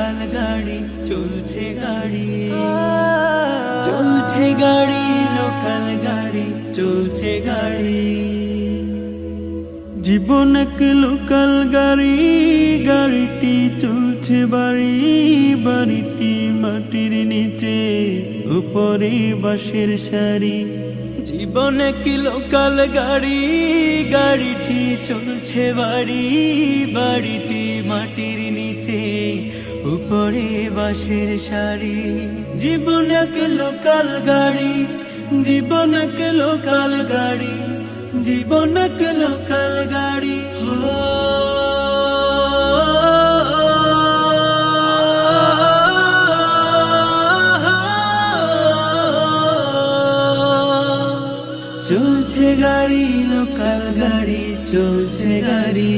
Local গাড়ি চলছে গাড়ি, চলছে গাড়ি, লোকাল গাড়ি চলছে গাড়ি। জীবন এক লোকাল গাড়ি, গাড়িটি চলছে বাড়ি, বাড়িটি মাটির নিচে, উপরে বাঁশের সারি। জীবন এক লোকাল গাড়ি, গাড়িটি চলছে বাড়ি, বাড়িটি মাটির নিচে, উপরে বাঁশের সারি। জীবন এক লোকাল গাড়ি, জীবন এক লোকাল গাড়ি, জীবন এক লোকাল গাড়ি। চলছে গাড়ি, লোকাল গাড়ি চলছে গাড়ি।